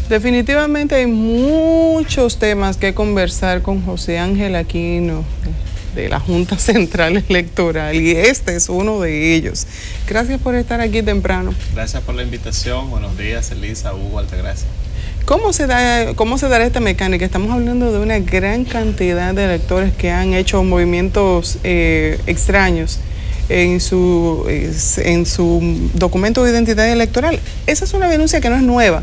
Definitivamente hay muchos temas que conversar con José Ángel Aquino de la Junta Central Electoral y este es uno de ellos. Gracias por estar aquí temprano. Gracias por la invitación. Buenos días, Elisa, Hugo, Altagracia. ¿Cómo se dará esta mecánica? Estamos hablando de una gran cantidad de electores que han hecho movimientos extraños en su documento de identidad electoral. Esa es una denuncia que no es nueva.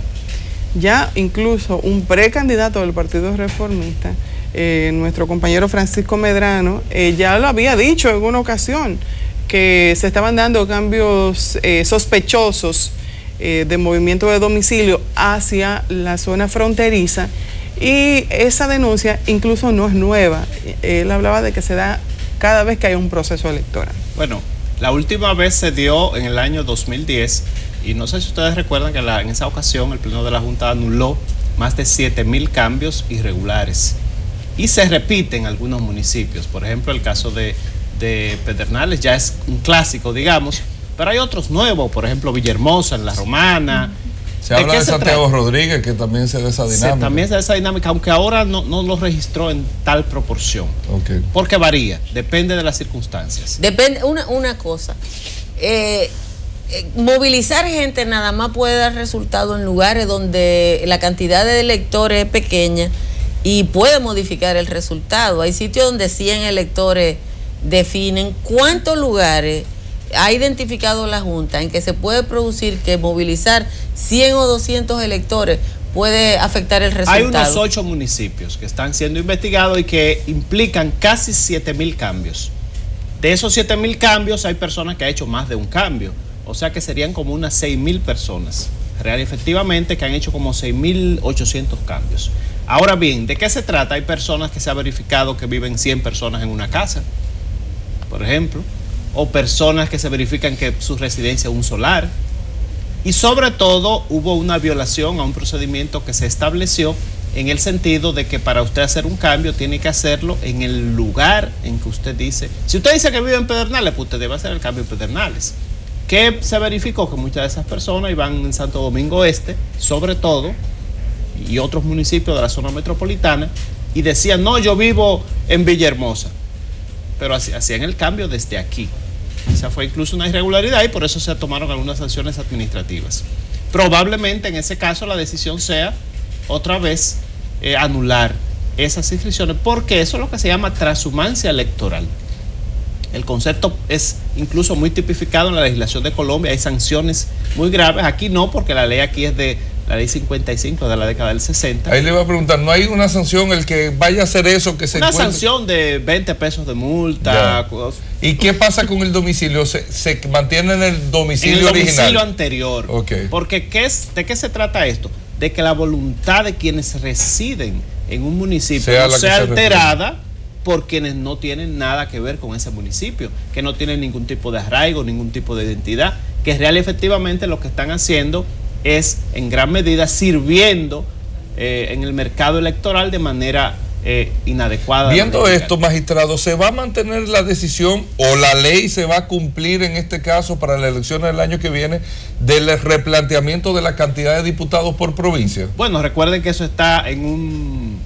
Ya incluso un precandidato del Partido Reformista, nuestro compañero Francisco Medrano, ya lo había dicho en una ocasión, que se estaban dando cambios sospechosos de movimiento de domicilio hacia la zona fronteriza, y esa denuncia incluso no es nueva. Él hablaba de que se da cada vez que hay un proceso electoral. Bueno, la última vez se dio en el año 2010, y no sé si ustedes recuerdan que en esa ocasión el Pleno de la Junta anuló más de 7,000 cambios irregulares, y se repite en algunos municipios. Por ejemplo, el caso de Pedernales ya es un clásico, digamos, pero hay otros nuevos, por ejemplo, Villahermosa, en La Romana. Se habla de Santiago Rodríguez, que también se da esa dinámica. También se da esa dinámica, aunque ahora no lo registró en tal proporción. Okay. Porque varía, depende de las circunstancias. Depende, una cosa, movilizar gente nada más puede dar resultado en lugares donde la cantidad de electores es pequeña y puede modificar el resultado. Hay sitios donde 100 electores definen. ¿Cuántos lugares ha identificado la Junta en que se puede producir que movilizar 100 o 200 electores puede afectar el resultado? Hay unos 8 municipios que están siendo investigados y que implican casi 7,000 cambios. De esos 7,000 cambios hay personas que han hecho más de un cambio, o sea que serían como unas 6,000 personas, real y efectivamente, que han hecho como 6,800 cambios. Ahora bien, ¿de qué se trata? Hay personas que se ha verificado que viven 100 personas en una casa, por ejemplo, o personas que se verifican que su residencia es un solar, y sobre todo hubo una violación a un procedimiento que se estableció en el sentido de que para usted hacer un cambio tiene que hacerlo en el lugar en que usted dice. Si usted dice que vive en Pedernales, pues usted debe hacer el cambio en Pedernales. ¿Qué se verificó? Que muchas de esas personas iban en Santo Domingo Este, sobre todo, y otros municipios de la zona metropolitana, y decían, no, yo vivo en Villahermosa, pero hacían el cambio desde aquí. Esa fue incluso una irregularidad y por eso se tomaron algunas sanciones administrativas. Probablemente en ese caso la decisión sea otra vez anular esas inscripciones, porque eso es lo que se llama transhumancia electoral. El concepto es incluso muy tipificado en la legislación de Colombia, hay sanciones muy graves. Aquí no, porque la ley aquí es de la ley 55 de la década del 60. Ahí le iba a preguntar, ¿no hay una sanción el que vaya a hacer eso? Que se una encuentre... sanción de 20 pesos de multa. ¿Y qué pasa con el domicilio? ¿Se mantiene en el domicilio original? En el domicilio anterior. Okay. Porque ¿de qué se trata esto? De que la voluntad de quienes residen en un municipio no sea alterada por quienes no tienen nada que ver con ese municipio, que no tienen ningún tipo de arraigo, ningún tipo de identidad, que real y efectivamente lo que están haciendo es en gran medida sirviendo en el mercado electoral de manera inadecuada. Viendo esto, magistrado, ¿se va a mantener la decisión o la ley se va a cumplir en este caso para las elecciones del año que viene del replanteamiento de la cantidad de diputados por provincia? Bueno, recuerden que eso está en un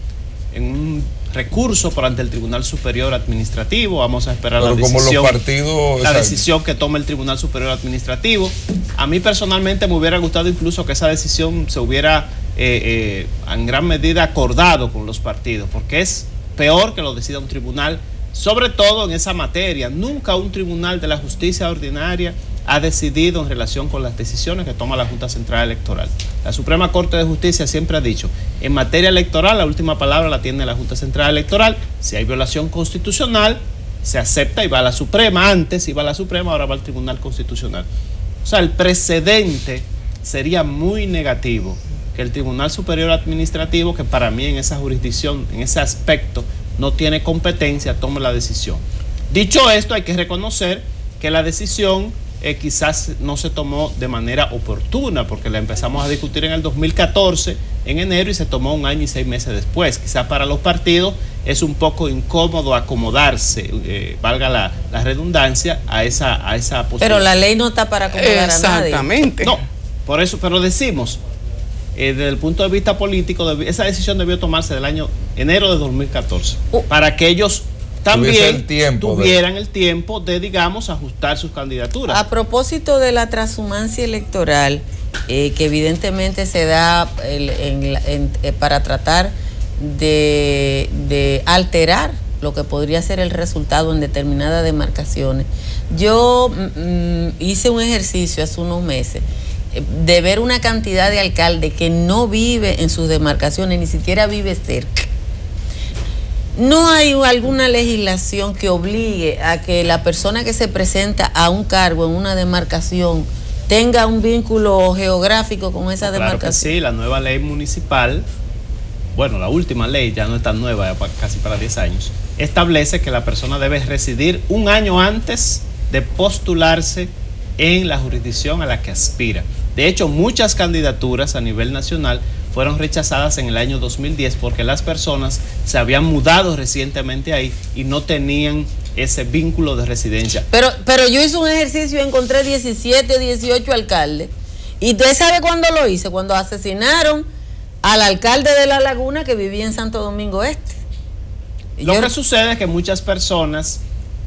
recurso por ante el Tribunal Superior Administrativo. Vamos a esperar la decisión, como los partidos, la decisión que tome el Tribunal Superior Administrativo. A mí personalmente me hubiera gustado incluso que esa decisión se hubiera en gran medida acordado con los partidos, porque es peor que lo decida un tribunal, sobre todo en esa materia. Nunca un tribunal de la justicia ordinaria ha decidido en relación con las decisiones que toma la Junta Central Electoral. La Suprema Corte de Justicia siempre ha dicho, en materia electoral la última palabra la tiene la Junta Central Electoral. Si hay violación constitucional, se acepta y va a la Suprema. Antes iba a la Suprema, ahora va al Tribunal Constitucional. O sea, el precedente sería muy negativo que el Tribunal Superior Administrativo, que para mí en esa jurisdicción, en ese aspecto, no tiene competencia, tome la decisión. Dicho esto, hay que reconocer que la decisión quizás no se tomó de manera oportuna, porque la empezamos a discutir en el 2014, en enero, y se tomó 1 año y 6 meses después. Quizás para los partidos es un poco incómodo acomodarse, valga la redundancia, a esa posibilidad. Pero la ley no está para acomodar a nadie. Exactamente. No, por eso, pero decimos, desde el punto de vista político, esa decisión debió tomarse del año enero de 2014, para que ellos también tuvieran el tiempo de, digamos, ajustar sus candidaturas. A propósito de la transhumancia electoral, que evidentemente se da para tratar de alterar lo que podría ser el resultado en determinadas demarcaciones. Yo hice un ejercicio hace unos meses de ver una cantidad de alcaldes que no vive en sus demarcaciones, ni siquiera vive cerca. ¿No hay alguna legislación que obligue a que la persona que se presenta a un cargo en una demarcación tenga un vínculo geográfico con esa demarcación? Claro que sí, la nueva ley municipal, bueno, la última ley, ya no es tan nueva, casi para 10 años, establece que la persona debe residir un año antes de postularse en la jurisdicción a la que aspira. De hecho, muchas candidaturas a nivel nacional fueron rechazadas en el año 2010 porque las personas se habían mudado recientemente ahí y no tenían ese vínculo de residencia. Pero yo hice un ejercicio y encontré 17 o 18 alcaldes. ¿Y usted sabe cuándo lo hice? Cuando asesinaron al alcalde de La Laguna que vivía en Santo Domingo Este. Lo que sucede es que muchas personas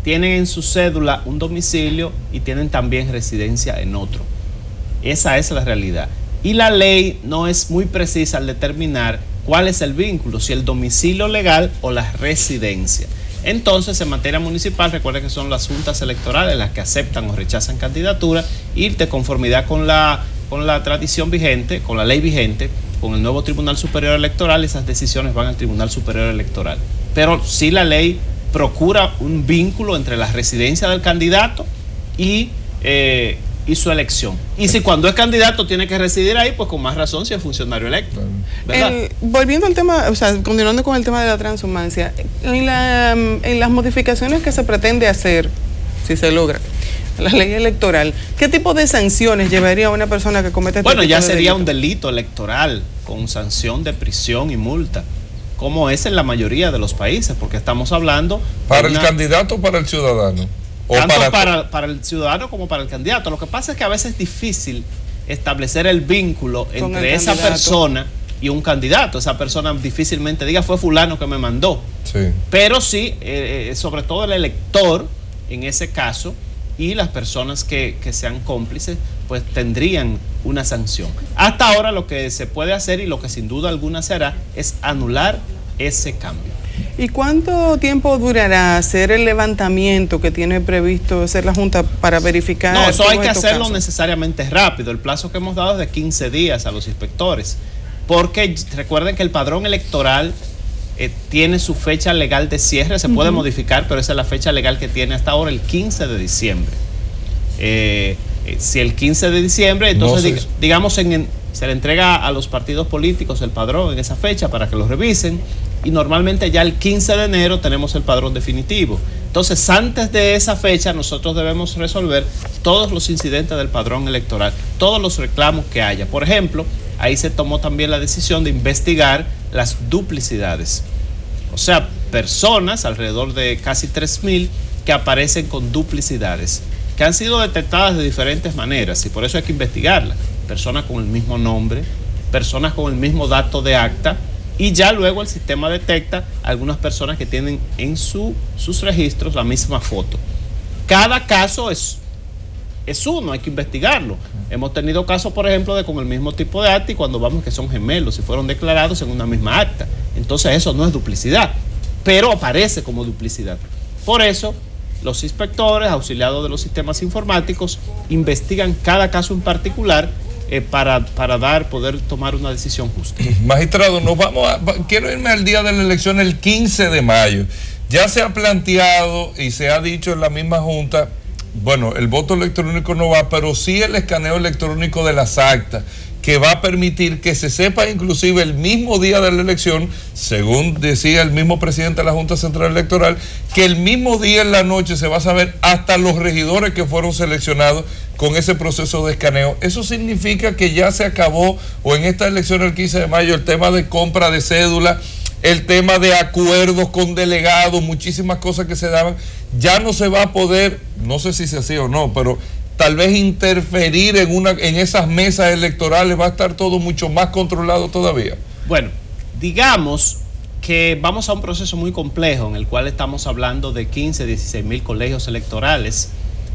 tienen en su cédula un domicilio y tienen también residencia en otro. Esa es la realidad. Y la ley no es muy precisa al determinar cuál es el vínculo, si el domicilio legal o la residencia. Entonces, en materia municipal, recuerden que son las juntas electorales las que aceptan o rechazan candidaturas y de conformidad con la tradición vigente, con la ley vigente, con el nuevo Tribunal Superior Electoral, esas decisiones van al Tribunal Superior Electoral. Pero sí la ley procura un vínculo entre la residencia del candidato y su elección. Y si cuando es candidato tiene que residir ahí, pues con más razón si es funcionario electo. Volviendo al tema, o sea, continuando con el tema de la transhumancia, en las modificaciones que se pretende hacer, si se logra, la ley electoral, ¿qué tipo de sanciones llevaría a una persona que comete este tipo de delito? Bueno, ya sería un delito electoral con sanción de prisión y multa, como es en la mayoría de los países, porque estamos hablando... ¿Para el candidato o para el ciudadano? Tanto para el ciudadano como para el candidato. Lo que pasa es que a veces es difícil establecer el vínculo entre esa persona y un candidato. Esa persona difícilmente diga fue fulano que me mandó. Sí. Pero sí, sobre todo el elector, en ese caso, y las personas que sean cómplices, pues tendrían una sanción. Hasta ahora lo que se puede hacer y lo que sin duda alguna se hará es anular ese cambio. ¿Y cuánto tiempo durará hacer el levantamiento que tiene previsto hacer la Junta para verificar? No, eso hay que hacerlo necesariamente rápido. El plazo que hemos dado es de 15 días a los inspectores, porque recuerden que el padrón electoral tiene su fecha legal de cierre, se puede modificar, pero esa es la fecha legal que tiene hasta ahora, el 15 de diciembre. Si el 15 de diciembre, entonces digamos se le entrega a los partidos políticos el padrón en esa fecha para que lo revisen, y normalmente ya el 15 de enero tenemos el padrón definitivo. Entonces, antes de esa fecha nosotros debemos resolver todos los incidentes del padrón electoral, todos los reclamos que haya. Por ejemplo, ahí se tomó también la decisión de investigar las duplicidades. O sea, personas, alrededor de casi 3.000, que aparecen con duplicidades, que han sido detectadas de diferentes maneras, y por eso hay que investigarlas. Personas con el mismo nombre, personas con el mismo dato de acta, y ya luego el sistema detecta algunas personas que tienen en sus registros la misma foto. Cada caso es uno, hay que investigarlo. Hemos tenido casos, por ejemplo, de con el mismo tipo de acta y cuando vamos que son gemelos y fueron declarados en una misma acta. Entonces eso no es duplicidad, pero aparece como duplicidad. Por eso los inspectores, auxiliados de los sistemas informáticos, investigan cada caso en particular para poder tomar una decisión justa. Magistrado, quiero irme al día de la elección, el 15 de mayo. Ya se ha planteado y se ha dicho en la misma Junta, bueno, el voto electrónico no va, pero sí el escaneo electrónico de las actas, que va a permitir que se sepa inclusive el mismo día de la elección, según decía el mismo presidente de la Junta Central Electoral, que el mismo día en la noche se va a saber hasta los regidores que fueron seleccionados con ese proceso de escaneo. Eso significa que ya se acabó, o en esta elección el 15 de mayo, el tema de compra de cédula, el tema de acuerdos con delegados, muchísimas cosas que se daban, ya no se va a poder, no sé si se hacía o no, pero tal vez interferir en esas mesas electorales, va a estar todo mucho más controlado todavía. Bueno, digamos que vamos a un proceso muy complejo en el cual estamos hablando de 15, 16 mil colegios electorales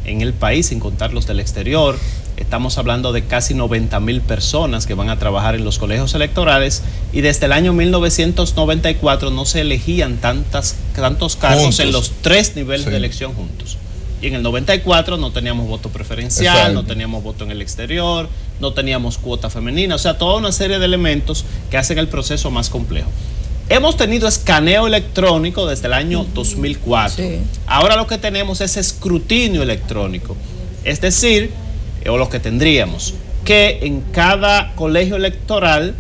en el país, sin contar los del exterior. Estamos hablando de casi 90.000 personas que van a trabajar en los colegios electorales, y desde el año 1994 no se elegían tantos cargos juntos en los 3 niveles de elección juntos. Y en el 94 no teníamos voto preferencial, exacto, no teníamos voto en el exterior, no teníamos cuota femenina, o sea, toda una serie de elementos que hacen el proceso más complejo. Hemos tenido escaneo electrónico desde el año 2004. Sí. Ahora lo que tenemos es escrutinio electrónico. Es decir, o lo que tendríamos, que en cada colegio electoral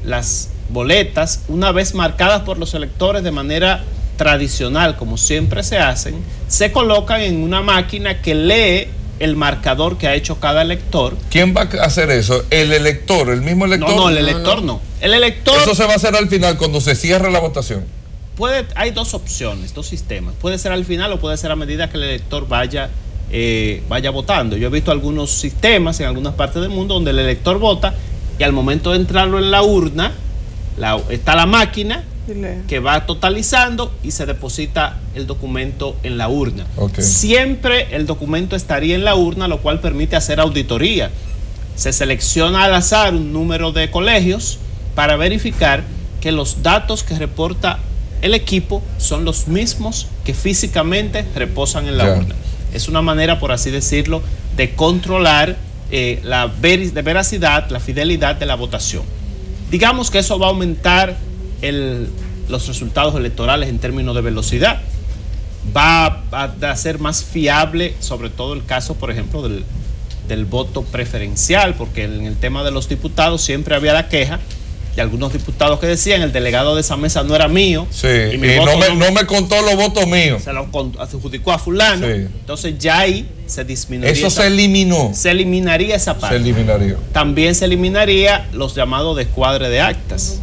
las boletas, una vez marcadas por los electores de manera tradicional, como siempre se hacen, se colocan en una máquina que lee el marcador que ha hecho cada elector. ¿Quién va a hacer eso? ¿El elector? ¿El mismo elector? No, el elector no. El elector... Eso se va a hacer al final, cuando se cierre la votación. Hay dos opciones, dos sistemas. Puede ser al final o puede ser a medida que el elector vaya votando. Yo he visto algunos sistemas en algunas partes del mundo donde el elector vota y al momento de entrarlo en la urna, está la máquina que va totalizando y se deposita el documento en la urna. Okay. Siempre el documento estaría en la urna, lo cual permite hacer auditoría. Se selecciona al azar un número de colegios para verificar que los datos que reporta el equipo son los mismos que físicamente reposan en la urna. Es una manera, por así decirlo, de controlar la veracidad, la fidelidad de la votación. Digamos que eso va a aumentar los resultados electorales en términos de velocidad. Va a ser más fiable, sobre todo el caso, por ejemplo, del voto preferencial, porque en el tema de los diputados siempre había la queja de algunos diputados que decían: el delegado de esa mesa no era mío, sí, y no me contó los votos míos, se lo adjudicó a fulano. Sí. Entonces ya ahí se disminuiría. Eso se eliminó. Se eliminaría esa parte. Se eliminaría. También se eliminaría los llamados descuadres de actas.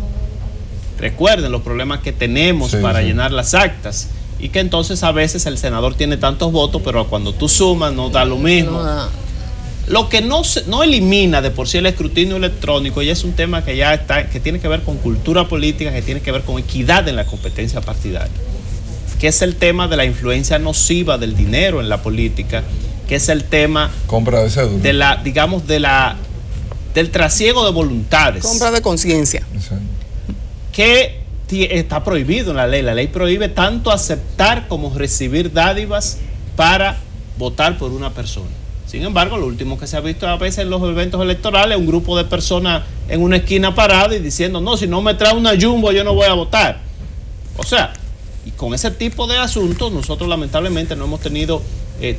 Recuerden los problemas que tenemos para llenar las actas, y que entonces a veces el senador tiene tantos votos, pero cuando tú sumas no da lo mismo. Lo que no elimina de por sí el escrutinio electrónico, y es un tema que ya está, que tiene que ver con cultura política, que tiene que ver con equidad en la competencia partidaria, que es el tema de la influencia nociva del dinero en la política, que es el tema compra de cédula, del trasiego de voluntades, compra de conciencia, que está prohibido en la ley. La ley prohíbe tanto aceptar como recibir dádivas para votar por una persona. Sin embargo, lo último que se ha visto a veces en los eventos electorales, un grupo de personas en una esquina parada y diciendo: no, si no me trae una jumbo yo no voy a votar. O sea, y con ese tipo de asuntos nosotros lamentablemente no hemos tenido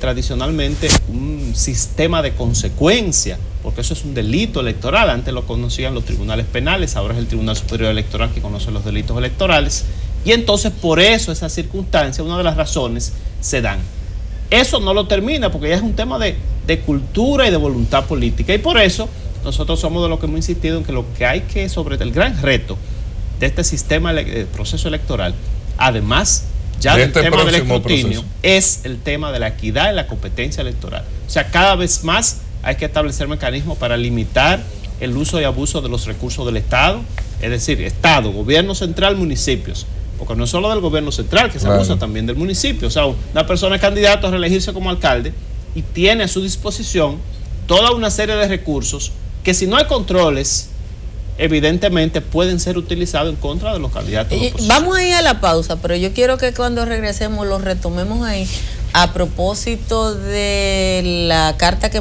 tradicionalmente un sistema de consecuencia, porque eso es un delito electoral. Antes lo conocían los tribunales penales, ahora es el Tribunal Superior Electoral que conoce los delitos electorales, y entonces por eso esa circunstancia, una de las razones, se dan. Eso no lo termina, porque ya es un tema de cultura y de voluntad política, y por eso nosotros somos de los que hemos insistido en que lo que hay que, sobre el gran reto de este sistema de proceso electoral, además ya del tema del escrutinio, es el tema de la equidad en la competencia electoral. O sea, cada vez más hay que establecer mecanismos para limitar el uso y abuso de los recursos del Estado, es decir, Estado, gobierno central, municipios, porque no es solo del gobierno central que se abusa, también del municipio. O sea, una persona es candidato a reelegirse como alcalde y tiene a su disposición toda una serie de recursos que, si no hay controles, evidentemente pueden ser utilizados en contra de los candidatos. Vamos a ir a la pausa, pero yo quiero que cuando regresemos lo retomemos ahí, a propósito de la carta que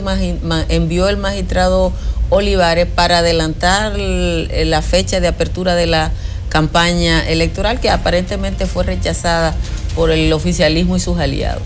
envió el magistrado Olivares para adelantar la fecha de apertura de la campaña electoral, que aparentemente fue rechazada por el oficialismo y sus aliados.